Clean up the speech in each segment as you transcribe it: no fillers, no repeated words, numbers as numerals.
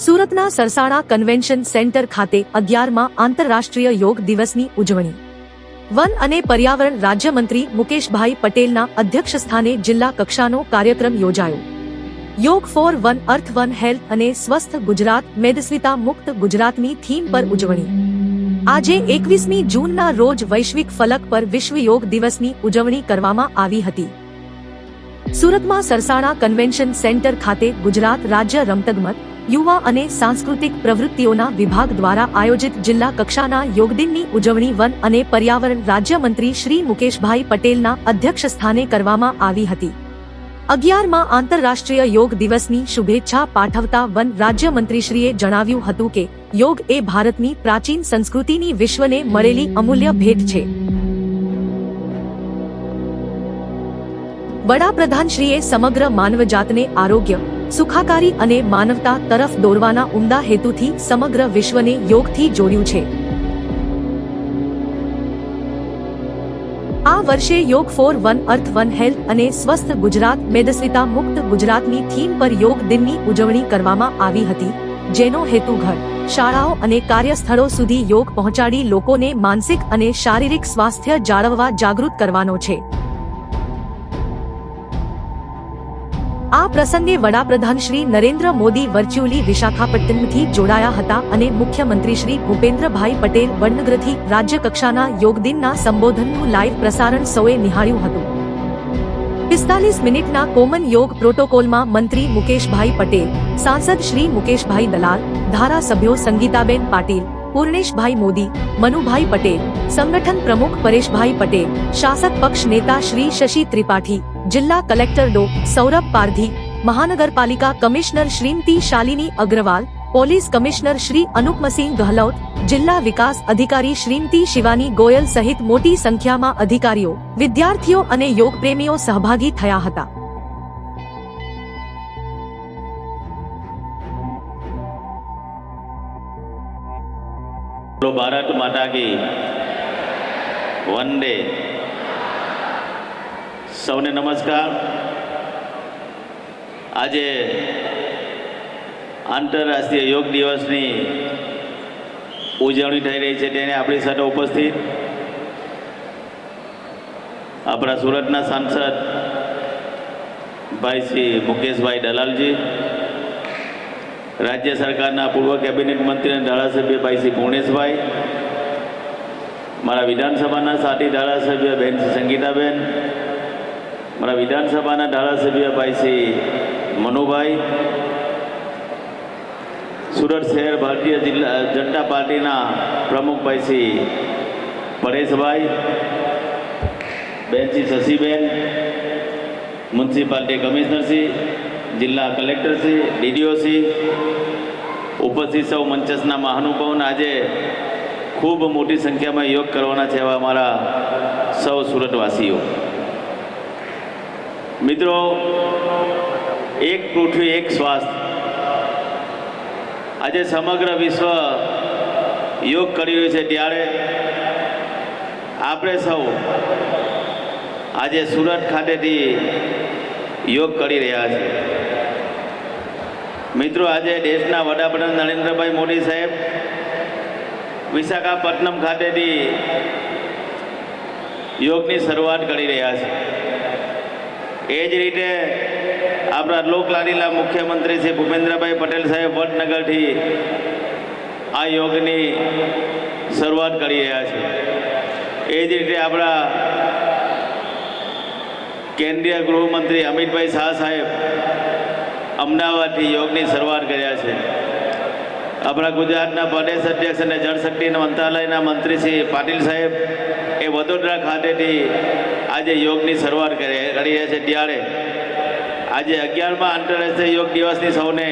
સુરતના Sarsana convention centre ખાતે 11મા આંતરરાષ્ટ્રીય યોગ દિવસની ઉજવણી વન અને પર્યાવરણ રાજ્યમંત્રી મુકેશભાઈ પટેલના અધ્યક્ષસ્થાને જિલ્લા કક્ષાનો કાર્યક્રમ યોજાયો। Yoga for one earth one health અને સ્વસ્થ ગુજરાત મેદસ્વીતા મુક્ત ગુજરાતની થીમ પર ઉજવણી। આજે 21મી જૂનના રોજ વૈશ્વિક ફલક પર વિશ્વ યોગ દિવસની ઉજવણી કરવામાં આવી હતી। સુરતમાં સરસાણા કન્વેન્શન સેન્ટર ખાતે ગુજરાત રાજ્ય રમતગમત યુવા અને સાંસ્કૃતિક પ્રવૃત્તિઓના વિભાગ દ્વારા આયોજિત જિલ્લા કક્ષાના યોગદિનની ઉજવણી વન અને પર્યાવરણ રાજ્યમંત્રી શ્રી મુકેશભાઈ પટેલના અધ્યક્ષસ્થાને કરવામાં આવી હતી। 11મા આંતરરાષ્ટ્રીય યોગ દિવસની શુભેચ્છા પાઠવતા વન રાજ્યમંત્રીશ્રીએ જણાવ્યું હતું કે યોગ એ ભારતની પ્રાચીન સંસ્કૃતિની વિશ્વને મળેલી અમૂલ્ય ભેટ છે। વડાપ્રધાનશ્રીએ સમગ્ર માનવજાતને આરોગ્ય સુખાકારી અને માનવતા તરફ દોરવાના ઉમદા હેતુથી સમગ્ર વિશ્વને યોગથી જોડ્યું છે। આ વર્ષે yoga for one earth one health અને સ્વસ્થ ગુજરાત મેદસ્વીતા મુક્ત ગુજરાતની થીમ પર યોગ દિનની ઉજવણી કરવામાં આવી હતી, જેનો હેતુ ઘર, શાળાઓ અને કાર્યસ્થળો સુધી યોગ પહોંચાડી લોકોને માનસિક અને શારીરિક સ્વાસ્થ્ય જાળવવા જાગૃત કરવાનો છે। આ પ્રસંગે વડાપ્રધાન શ્રી નરેન્દ્ર મોદી વર્ચ્યુઅલી વિશાખાપટ્ટનમથી જોડાયા હતા અને મુખ્યમંત્રી શ્રી ભૂપેન્દ્રભાઈ પટેલ વડનગરથી રાજ્ય કક્ષાના યોગ દિનના સંબોધનનું લાઈવ પ્રસારણ સૌએ નિહાળ્યું હતું। 45 મિનિટના કોમન યોગ પ્રોટોકોલમાં મંત્રી મુકેશભાઈ પટેલ, સાંસદ શ્રી મુકેશભાઈ દલાલ, ધારાસભ્યો સંગીતાબેન પાટીલ, પૂર્ણેશભાઈ મોદી, મનુભાઈ પટેલ, સંગઠન પ્રમુખ પરેશભાઈ પટેલ, શાસક પક્ષ નેતા શ્રી શશી ત્રિપાઠી, જિલ્લા કલેક્ટર ડો. સૌરભ પારધી, મહાનગરપાલિકા commissioner Shrimati Shalini Agrawal, police commissioner Shri Anupamsinh Gahlot, જિલ્લા વિકાસ અધિકારી શ્રીમતી શિવાની ગોયલ સહિત મોટી સંખ્યામાં અધિકારીઓ, વિદ્યાર્થીઓ અને યોગપ્રેમીઓ સહભાગી થયા હતા। भारत माता की वंदे। सौने नमस्कार। आज आंतरराष्ट्रीय योग दिवसनी उजवणी थई रही है, तेने अपनी साथे उपस्थित अपना सूरतना सांसद भाई श्री मुकेशभाई दलालजी, राज्य सरकारना पूर्व कैबिनेट मंत्री और धारासभ्य भाई श्री पूर्णेशभाई, मारा विधानसभा साथी धारासभ्य बहन श्री संगीताबेन, मारा विधानसभा धारासभ्य भाई श्री मनुभाई, सूरत शहर भारतीय जनता पार्टी प्रमुख भाई श्री परेशभाई, बहन श्री शशिबेन, म्युनिसिपालिटी कमिश्नर श्री, जिला कलेक्टर श्री, डीडीओ श्री, उपस्थित सौ मंचसना महानुभावों आज खूब मोटी संख्या में योग करवाना है अमरा सौ सूरतवासीओ। मित्रों, एक पृथ्वी एक स्वास्थ्य, आज समग्र विश्व योग करी रह्यु छे त्यारे आपणे सौ आज सूरत खातेथी योग करी रह्या छे। मित्रों, आज देशना वडाप्रधान नरेंद्रभाई मोदी साहेब विशाखापट्टनम खातेथी योगनी शुरुआत करी रह्या छे। एज रीते आपणा लोकलाडीला मुख्यमंत्री श्री भूपेन्द्रभाई पटेल साहेब वडनगरथी आ योगनी शुरुआत करी रह्या छे। एज रीते आपणा केंद्रीय गृहमंत्री अमित भाई शाह साहेब अमदावाद योगनी शुरुआत कर्या छे। अपना गुजरातना प्रदेश अध्यक्ष और जलशक्ति मंत्रालय मंत्री श्री पाटिल साहेब ए वडोदरा खातेथी आज योगनी शुरुआत करी रह्या छे। त्यारे आज 11मा आंतरराष्ट्रीय योग दिवसनी सौने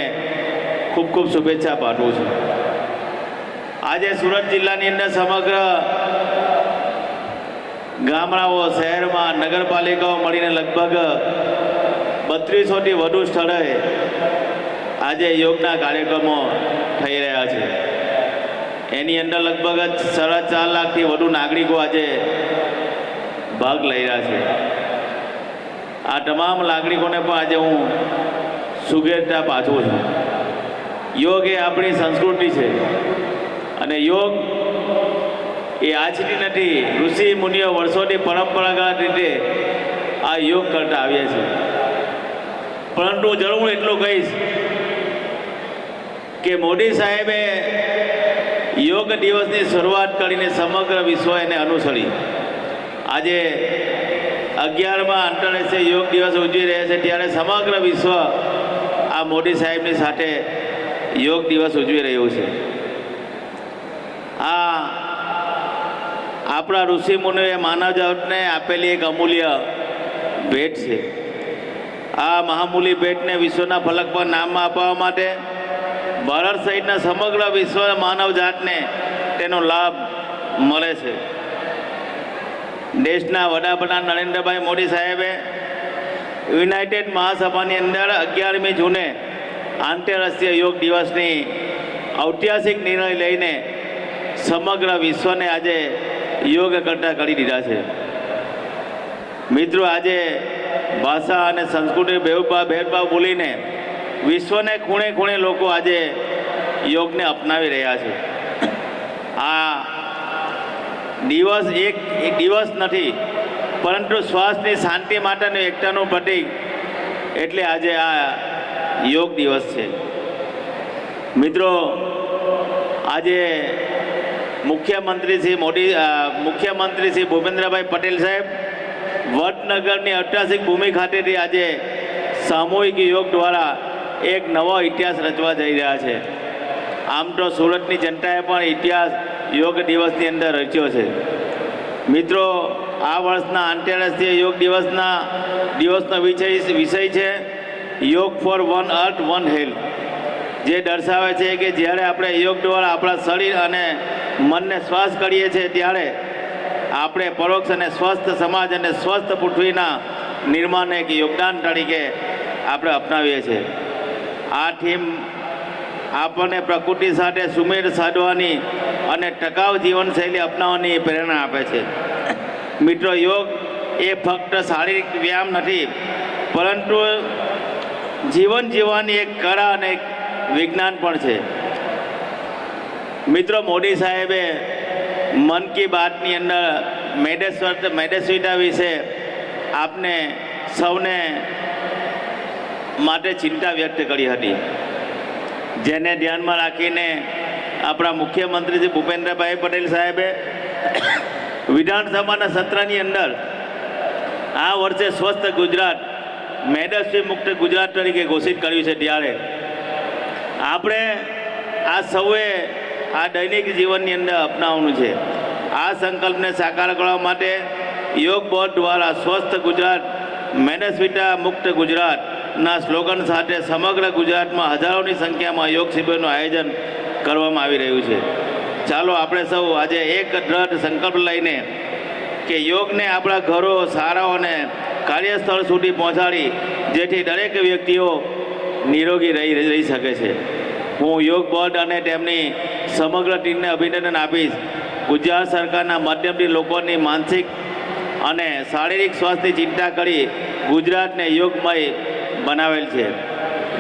खूब खूब शुभेच्छा पाठवुं छुं। आज सूरत जिल्लानी अंदर समग्र गामडाओ, शहर में नगरपालिकाओ मळीने लगभग 3200 थी वधु स्थळे आज योगना कार्यक्रमों थई रह्या छे। एनी अंदर लगभग 4.5 लाख थी वधु नागरिकों आज भाग लई रह्या छे। आ तमाम नागरिकों ने पण आज हूँ शुभेच्छा पाठवुं छुं। યોગ એ આપણી સંસ્કૃતિ છે અને યોગ એ આજની નથી, ઋષિ મુનિઓ વર્ષોથી પરંપરાગત રીતે આ યોગ કરતા આવ્યા છે. પરંતુ જરૂર હું એટલું કહીશ કે મોદી સાહેબે યોગ દિવસની શરૂઆત કરીને સમગ્ર વિશ્વ એને અનુસરી. આજે 11મા આંતરરાષ્ટ્રીય યોગ દિવસ ઉજવી રહ્યા છે ત્યારે સમગ્ર વિશ્વ આ મોદી સાહેબની સાથે યોગ દિવસ ઉજવી રહ્યું છે. આ આપણા ઋષિમુનિઓએ માનવજાતને આપેલી એક અમૂલ્ય ભેટ છે. આ મહામૂલી ભેટને વિશ્વના ફલક પર નામ આપવા માટે ભારત સહિતના સમગ્ર વિશ્વ માનવજાતને તેનો લાભ મળે છે. દેશના વડાપ્રધાન નરેન્દ્રભાઈ મોદી સાહેબે યુનાઇટેડ મહાસભાની અંદર 11મી જૂને આંતરરાષ્ટ્રીય યોગ દિવસની ઐતિહાસિક નિર્ણય લઈને સમગ્ર વિશ્વને આજે યોગ કરતા કરી દીધા છે. મિત્રો, આજે ભાષા અને સંસ્કૃતિ ભેદભાવ ભૂલીને વિશ્વને ખૂણે ખૂણે લોકો આજે યોગને અપનાવી રહ્યા છે. આ દિવસ એક દિવસ નથી, પરંતુ શ્વાસની શાંતિ માટેનું એકતાનું પ્રતીક એટલે આજે આ યોગ દિવસ છે. મિત્રો, આજે મુખ્યમંત્રી શ્રી ભૂપેન્દ્રભાઈ પટેલ સાહેબ વડનગરની ઐતિહાસિક ભૂમિ ખાતેથી આજે સામૂહિક યોગ દ્વારા એક નવો ઇતિહાસ રચવા જઈ રહ્યા છે. આમ તો સુરતની જનતાએ પણ ઇતિહાસ યોગ દિવસની અંદર રચ્યો છે. મિત્રો, આ વર્ષના આંતરરાષ્ટ્રીય યોગ દિવસનો વિષય છે yoga for one earth one health, જે દર્શાવે છે કે જ્યારે આપણે યોગ દ્વારા આપણા શરીર અને મનને શ્વાસ કરીએ છીએ ત્યારે આપણે પરોક્ષ અને સ્વસ્થ સમાજ અને સ્વસ્થ પૃથ્વીના નિર્માણને એક યોગદાન તરીકે આપણે અપનાવીએ છીએ. આ થીમ આપણને પ્રકૃતિ સાથે સુમેળ સાધવાની અને ટકાઉ જીવનશૈલી અપનાવવાની પ્રેરણા આપે છે. મિત્રો, યોગ એ ફક્ત શારીરિક વ્યાયામ નથી, પરંતુ જીવન જીવવાની એક કળા અને એક વિજ્ઞાન પણ છે. મિત્રો, મોદી સાહેબે મન કી બાતની અંદર મેદસ્વીતા વિશે આપને સૌને માટે ચિંતા વ્યક્ત કરી હતી, જેને ધ્યાનમાં રાખીને આપણા મુખ્યમંત્રી શ્રી ભૂપેન્દ્રભાઈ પટેલ સાહેબે વિધાનસભાના સત્રની અંદર આ વર્ષે સ્વસ્થ ગુજરાત, મેદસ્વી મુક્ત ગુજરાત તરીકે ઘોષિત કર્યું છે. ત્યારે આપણે આ સૌએ આ દૈનિક જીવનની અંદર અપનાવવાનું છે. આ સંકલ્પને સાકાર કરવા માટે યોગ બોર્ડ દ્વારા સ્વસ્થ ગુજરાત, મેદસ્વીતા મુક્ત ગુજરાતના સ્લોગન સાથે સમગ્ર ગુજરાતમાં હજારોની સંખ્યામાં યોગ શિબિરનું આયોજન કરવામાં આવી રહ્યું છે. ચાલો આપણે સૌ આજે એક દ્રઢ સંકલ્પ લઈને કે યોગને આપણા ઘરો, શાળાઓ અને કાર્યસ્થળ સુધી પહોંચાડી જેથી દરેક વ્યક્તિઓ નિરોગી રહી શકે છે. હું યોગ બોર્ડ અને તેમની સમગ્ર ટીમને અભિનંદન આપીશ. ગુજરાત સરકારના માધ્યમથી લોકોની માનસિક અને શારીરિક સ્વાસ્થ્યની ચિંતા કરી ગુજરાતને યોગમય બનાવેલ છે.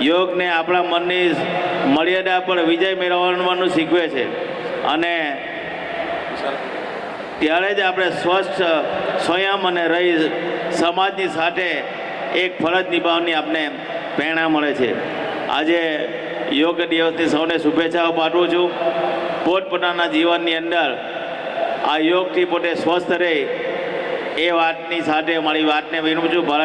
યોગને આપણા મનની મર્યાદા પર વિજય મેળવવાનું શીખવે છે અને ત્યારે જ આપણે સ્વસ્થ, સ્વયં અને રહી સમાજની સાથે એક ફરજ નિભાવવાની આપણે પ્રેરણા મળે છે. આજે યોગ દિવસની સૌને શુભેચ્છાઓ પાઠવું છું. પોતપોતાના જીવનની અંદર આ યોગથી પોતે સ્વસ્થ રહે એ વાતની સાથે મારી વાતને વિનવું છું. ભારત